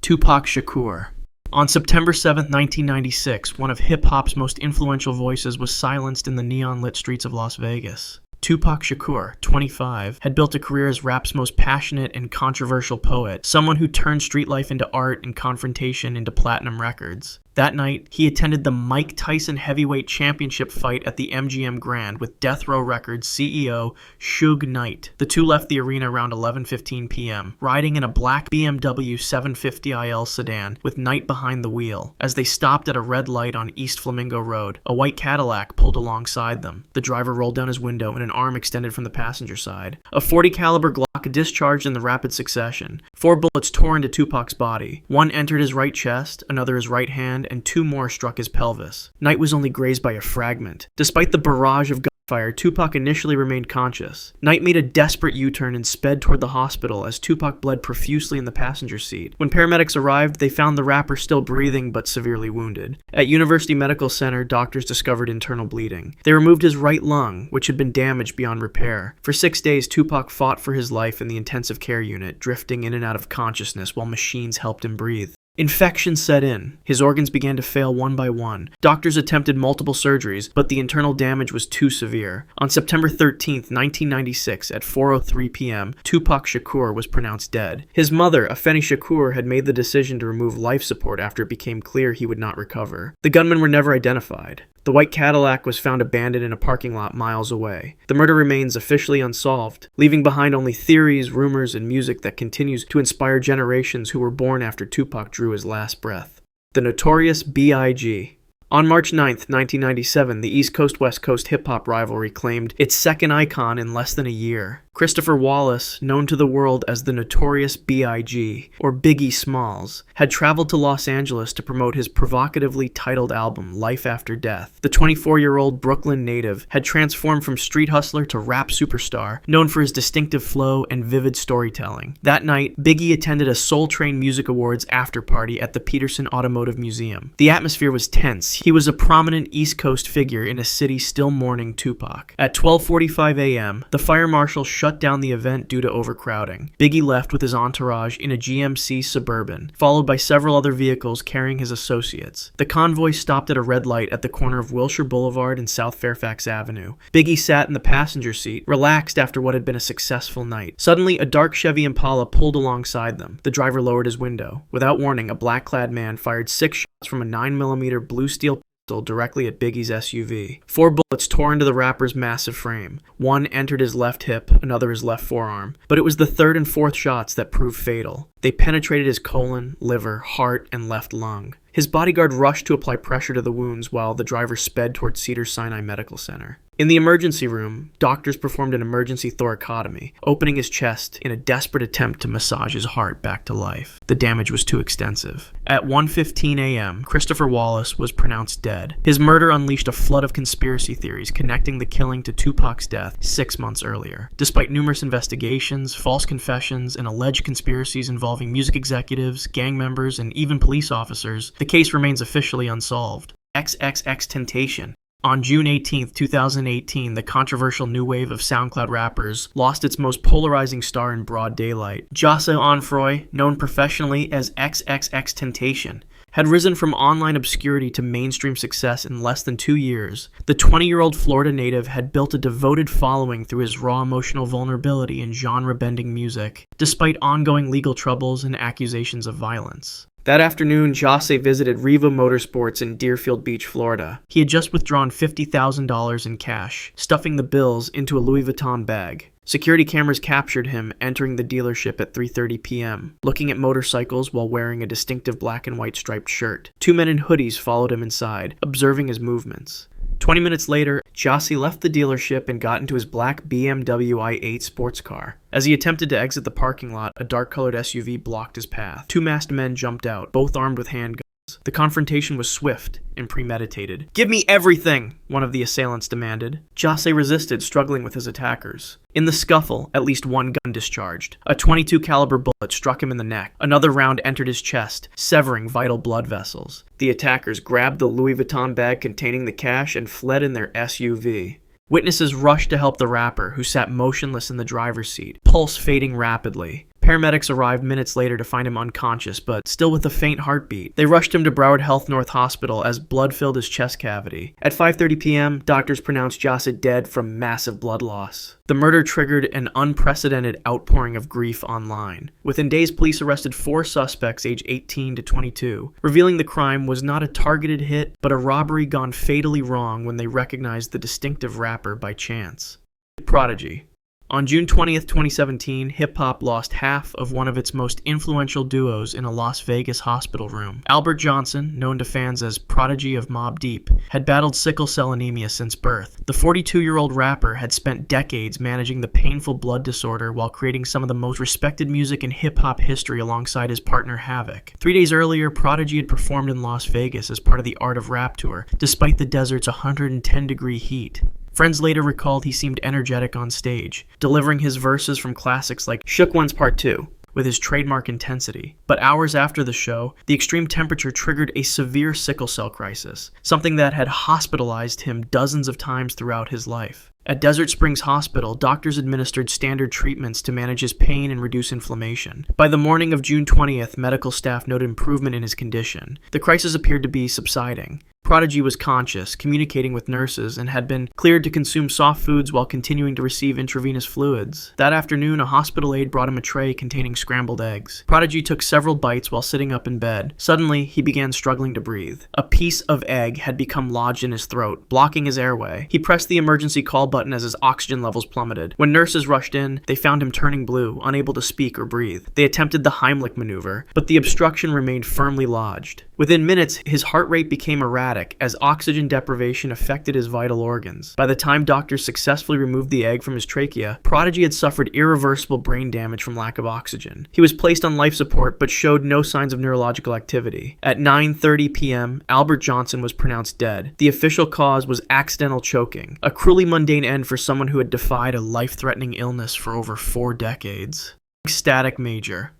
Tupac Shakur. On September 7, 1996, one of hip-hop's most influential voices was silenced in the neon-lit streets of Las Vegas. Tupac Shakur, 25, had built a career as rap's most passionate and controversial poet, someone who turned street life into art and confrontation into platinum records. That night, he attended the Mike Tyson heavyweight championship fight at the MGM Grand with Death Row Records CEO Suge Knight. The two left the arena around 11:15 p.m., riding in a black BMW 750IL sedan with Knight behind the wheel. As they stopped at a red light on East Flamingo Road, a white Cadillac pulled alongside them. The driver rolled down his window and an arm extended from the passenger side. A .40 caliber Glock discharged in the rapid succession. 4 bullets tore into Tupac's body. One entered his right chest, another his right hand, and 2 more struck his pelvis. Knight was only grazed by a fragment. Despite the barrage of gunfire, Tupac initially remained conscious. Knight made a desperate U-turn and sped toward the hospital as Tupac bled profusely in the passenger seat. When paramedics arrived, they found the rapper still breathing but severely wounded. At University Medical Center, doctors discovered internal bleeding. They removed his right lung, which had been damaged beyond repair. For 6 days, Tupac fought for his life in the intensive care unit, drifting in and out of consciousness while machines helped him breathe. Infection set in. His organs began to fail one by one. Doctors attempted multiple surgeries, but the internal damage was too severe. On September 13, 1996, at 4:03 p.m., Tupac Shakur was pronounced dead. His mother, Afeni Shakur, had made the decision to remove life support after it became clear he would not recover. The gunmen were never identified. The white Cadillac was found abandoned in a parking lot miles away. The murder remains officially unsolved, leaving behind only theories, rumors, and music that continues to inspire generations who were born after Tupac drew his last breath. The Notorious B.I.G. On March 9, 1997, the East Coast-West Coast hip-hop rivalry claimed its second icon in less than a year. Christopher Wallace, known to the world as the Notorious B.I.G., or Biggie Smalls, had traveled to Los Angeles to promote his provocatively titled album, Life After Death. The 24-year-old Brooklyn native had transformed from street hustler to rap superstar, known for his distinctive flow and vivid storytelling. That night, Biggie attended a Soul Train Music Awards after-party at the Peterson Automotive Museum. The atmosphere was tense. He was a prominent East Coast figure in a city still mourning Tupac. At 12:45 a.m., the fire marshal shut down the event due to overcrowding. Biggie left with his entourage in a GMC Suburban, followed by several other vehicles carrying his associates. The convoy stopped at a red light at the corner of Wilshire Boulevard and South Fairfax Avenue. Biggie sat in the passenger seat, relaxed after what had been a successful night. Suddenly, a dark Chevy Impala pulled alongside them. The driver lowered his window. Without warning, a black-clad man fired 6 shots from a 9mm blue steel pistol directly at Biggie's SUV. 4 bullets tore into the rapper's massive frame. One entered his left hip, another his left forearm. But it was the 3rd and 4th shots that proved fatal. They penetrated his colon, liver, heart, and left lung. His bodyguard rushed to apply pressure to the wounds while the driver sped toward Cedars-Sinai Medical Center. In the emergency room, doctors performed an emergency thoracotomy, opening his chest in a desperate attempt to massage his heart back to life. The damage was too extensive. At 1:15 a.m., Christopher Wallace was pronounced dead. His murder unleashed a flood of conspiracy theories connecting the killing to Tupac's death 6 months earlier. Despite numerous investigations, false confessions, and alleged conspiracies involving music executives, gang members, and even police officers, the case remains officially unsolved. XXXTentacion. On June 18, 2018, the controversial new wave of SoundCloud rappers lost its most polarizing star in broad daylight. Josse Onfroy, known professionally as XXXTentacion, had risen from online obscurity to mainstream success in less than 2 years. The 20-year-old Florida native had built a devoted following through his raw emotional vulnerability and genre-bending music, despite ongoing legal troubles and accusations of violence. That afternoon, Josse visited Riva Motorsports in Deerfield Beach, Florida. He had just withdrawn $50,000 in cash, stuffing the bills into a Louis Vuitton bag. Security cameras captured him entering the dealership at 3:30 p.m., looking at motorcycles while wearing a distinctive black and white striped shirt. 2 men in hoodies followed him inside, observing his movements. 20 minutes later, Josse left the dealership and got into his black BMW i8 sports car. As he attempted to exit the parking lot, a dark-colored SUV blocked his path. 2 masked men jumped out, both armed with handguns. The confrontation was swift and premeditated. "Give me everything!" one of the assailants demanded. Josse resisted, struggling with his attackers. In the scuffle, at least 1 gun discharged. A .22 caliber bullet struck him in the neck. Another round entered his chest, severing vital blood vessels. The attackers grabbed the Louis Vuitton bag containing the cash and fled in their SUV. Witnesses rushed to help the rapper, who sat motionless in the driver's seat, pulse fading rapidly. Paramedics arrived minutes later to find him unconscious, but still with a faint heartbeat. They rushed him to Broward Health North Hospital as blood filled his chest cavity. At 5:30 p.m., doctors pronounced Josset dead from massive blood loss. The murder triggered an unprecedented outpouring of grief online. Within days, police arrested 4 suspects aged 18 to 22, revealing the crime was not a targeted hit, but a robbery gone fatally wrong when they recognized the distinctive rapper by chance. Prodigy. On June 20th, 2017, hip-hop lost half of one of its most influential duos in a Las Vegas hospital room. Albert Johnson, known to fans as Prodigy of Mobb Deep, had battled sickle cell anemia since birth. The 42-year-old rapper had spent decades managing the painful blood disorder while creating some of the most respected music in hip-hop history alongside his partner Havoc. 3 days earlier, Prodigy had performed in Las Vegas as part of the Art of Rap tour, despite the desert's 110-degree heat. Friends later recalled he seemed energetic on stage, delivering his verses from classics like Shook One's Part 2, with his trademark intensity. But hours after the show, the extreme temperature triggered a severe sickle cell crisis, something that had hospitalized him dozens of times throughout his life. At Desert Springs Hospital, doctors administered standard treatments to manage his pain and reduce inflammation. By the morning of June 20th, medical staff noted improvement in his condition. The crisis appeared to be subsiding. Prodigy was conscious, communicating with nurses, and had been cleared to consume soft foods while continuing to receive intravenous fluids. That afternoon, a hospital aide brought him a tray containing scrambled eggs. Prodigy took several bites while sitting up in bed. Suddenly, he began struggling to breathe. A piece of egg had become lodged in his throat, blocking his airway. He pressed the emergency call button as his oxygen levels plummeted. When nurses rushed in, they found him turning blue, unable to speak or breathe. They attempted the Heimlich maneuver, but the obstruction remained firmly lodged. Within minutes, his heart rate became erratic as oxygen deprivation affected his vital organs. By the time doctors successfully removed the egg from his trachea, Prodigy had suffered irreversible brain damage from lack of oxygen. He was placed on life support but showed no signs of neurological activity. At 9:30 p.m., Albert Johnson was pronounced dead. The official cause was accidental choking, a cruelly mundane end for someone who had defied a life-threatening illness for over 4 decades. Static Major.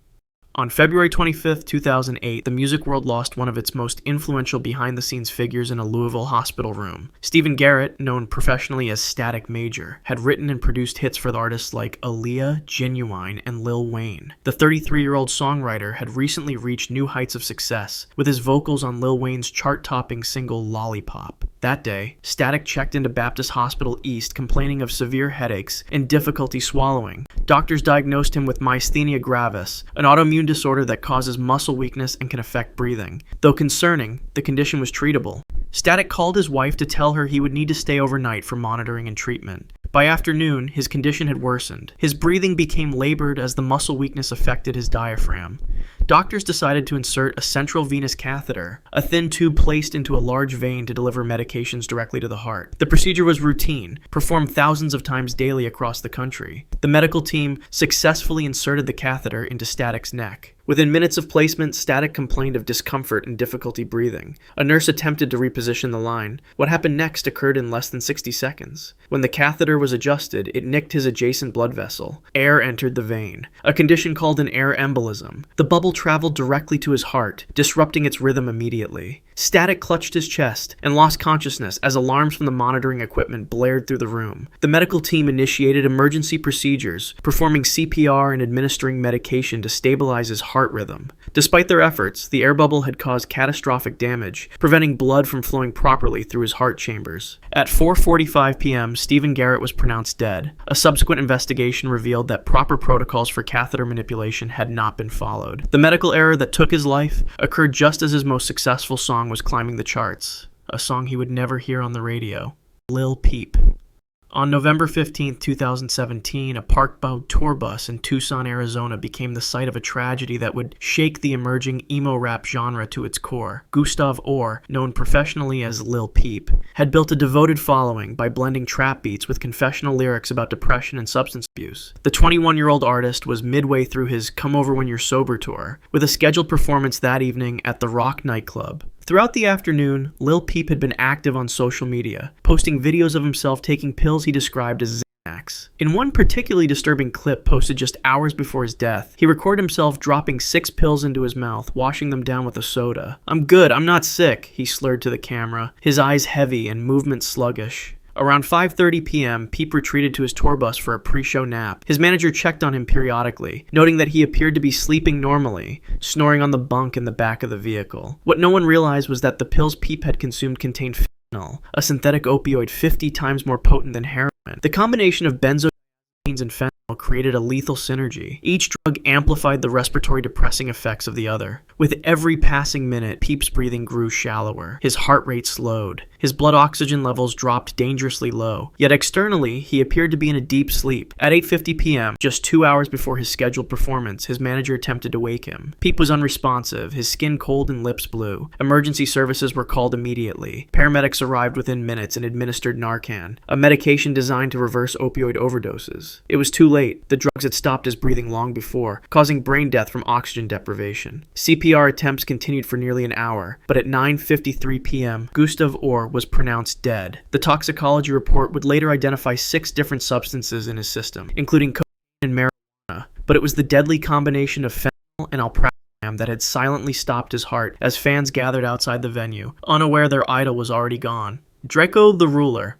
On February 25, 2008, the music world lost one of its most influential behind-the-scenes figures in a Louisville hospital room. Stephen Garrett, known professionally as Static Major, had written and produced hits for artists like Aaliyah, Genuine, and Lil Wayne. The 33-year-old songwriter had recently reached new heights of success, with his vocals on Lil Wayne's chart-topping single Lollipop. That day, Static checked into Baptist Hospital East complaining of severe headaches and difficulty swallowing. Doctors diagnosed him with myasthenia gravis, an autoimmune disorder that causes muscle weakness and can affect breathing. Though concerning, the condition was treatable. Static called his wife to tell her he would need to stay overnight for monitoring and treatment. By afternoon, his condition had worsened. His breathing became labored as the muscle weakness affected his diaphragm. Doctors decided to insert a central venous catheter, a thin tube placed into a large vein to deliver medications directly to the heart. The procedure was routine, performed thousands of times daily across the country. The medical team successfully inserted the catheter into Static's neck. Within minutes of placement, Static complained of discomfort and difficulty breathing. A nurse attempted to reposition the line. What happened next occurred in less than 60 seconds. When the catheter was adjusted, it nicked his adjacent blood vessel. Air entered the vein, a condition called an air embolism. The bubble traveled directly to his heart, disrupting its rhythm immediately. Static clutched his chest and lost consciousness as alarms from the monitoring equipment blared through the room. The medical team initiated emergency procedures, performing CPR and administering medication to stabilize his heart rhythm. Despite their efforts, the air bubble had caused catastrophic damage, preventing blood from flowing properly through his heart chambers. At 4:45 p.m., Stephen Garrett was pronounced dead. A subsequent investigation revealed that proper protocols for catheter manipulation had not been followed. The medical error that took his life occurred just as his most successful song was climbing the charts, a song he would never hear on the radio. Lil Peep. On November 15, 2017, a park-bound tour bus in Tucson, Arizona became the site of a tragedy that would shake the emerging emo rap genre to its core. Gustav Orr, known professionally as Lil Peep, had built a devoted following by blending trap beats with confessional lyrics about depression and substance abuse. The 21-year-old artist was midway through his Come Over When You're Sober tour, with a scheduled performance that evening at the Rock nightclub. Throughout the afternoon, Lil Peep had been active on social media, posting videos of himself taking pills he described as Xanax. In one particularly disturbing clip posted just hours before his death, he recorded himself dropping 6 pills into his mouth, washing them down with a soda. "I'm good, I'm not sick," he slurred to the camera, his eyes heavy and movement sluggish. Around 5:30 p.m., Peep retreated to his tour bus for a pre-show nap. His manager checked on him periodically, noting that he appeared to be sleeping normally, snoring on the bunk in the back of the vehicle. What no one realized was that the pills Peep had consumed contained fentanyl, a synthetic opioid 50 times more potent than heroin. The combination of benzodiazepines and fentanyl created a lethal synergy. Each drug amplified the respiratory depressing effects of the other. With every passing minute, Peep's breathing grew shallower. His heart rate slowed. His blood oxygen levels dropped dangerously low. Yet externally, he appeared to be in a deep sleep. At 8:50 p.m., just 2 hours before his scheduled performance, his manager attempted to wake him. Peep was unresponsive, his skin cold and lips blue. Emergency services were called immediately. Paramedics arrived within minutes and administered Narcan, a medication designed to reverse opioid overdoses. It was too late. The drugs had stopped his breathing long before, causing brain death from oxygen deprivation. CPR attempts continued for nearly an hour, but at 9:53 p.m., Gustav Orr was pronounced dead. The toxicology report would later identify 6 different substances in his system, including cocaine and marijuana, but it was the deadly combination of fentanyl and alprazolam that had silently stopped his heart as fans gathered outside the venue, unaware their idol was already gone. Drakeo the Ruler.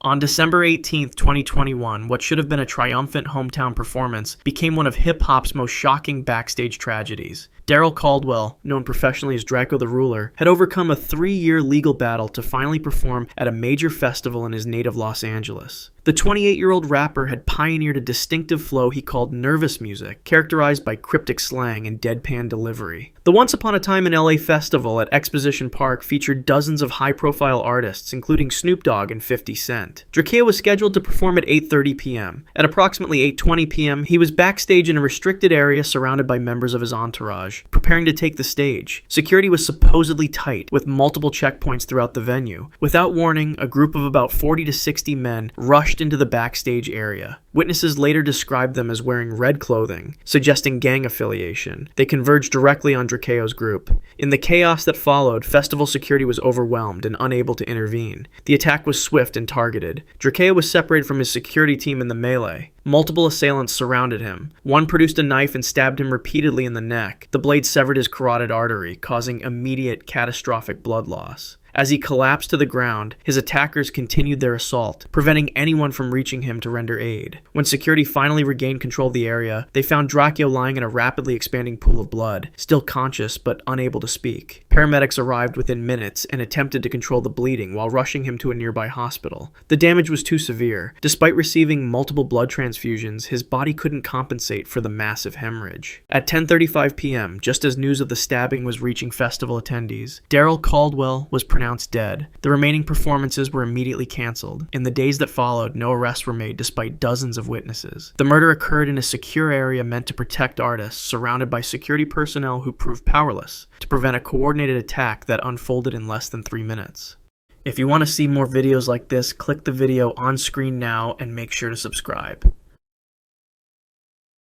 On December 18, 2021, what should have been a triumphant hometown performance became one of hip-hop's most shocking backstage tragedies. Daryl Caldwell, known professionally as Drakeo the Ruler, had overcome a 3-year legal battle to finally perform at a major festival in his native Los Angeles. The 28-year-old rapper had pioneered a distinctive flow he called nervous music, characterized by cryptic slang and deadpan delivery. The Once Upon a Time in LA festival at Exposition Park featured dozens of high-profile artists, including Snoop Dogg and 50 Cent. Drakeo was scheduled to perform at 8:30 p.m. At approximately 8:20 p.m., he was backstage in a restricted area surrounded by members of his entourage, preparing to take the stage. Security was supposedly tight, with multiple checkpoints throughout the venue. Without warning, a group of about 40 to 60 men rushed into the backstage area. Witnesses later described them as wearing red clothing, suggesting gang affiliation. They converged directly on Drakeo's group. In the chaos that followed, festival security was overwhelmed and unable to intervene. The attack was swift and targeted. Drakeo was separated from his security team in the melee. Multiple assailants surrounded him. One produced a knife and stabbed him repeatedly in the neck. The blade severed his carotid artery, causing immediate catastrophic blood loss. As he collapsed to the ground, his attackers continued their assault, preventing anyone from reaching him to render aid. When security finally regained control of the area, they found Drakeo lying in a rapidly expanding pool of blood, still conscious but unable to speak. Paramedics arrived within minutes and attempted to control the bleeding while rushing him to a nearby hospital. The damage was too severe. Despite receiving multiple blood transfusions, his body couldn't compensate for the massive hemorrhage. At 10:35 p.m., just as news of the stabbing was reaching festival attendees, Daryl Caldwell was pronounced dead. The remaining performances were immediately canceled. In the days that followed, no arrests were made despite dozens of witnesses. The murder occurred in a secure area meant to protect artists, surrounded by security personnel who proved powerless to prevent a coordinated attack that unfolded in less than 3 minutes. If you want to see more videos like this, click the video on screen now and make sure to subscribe.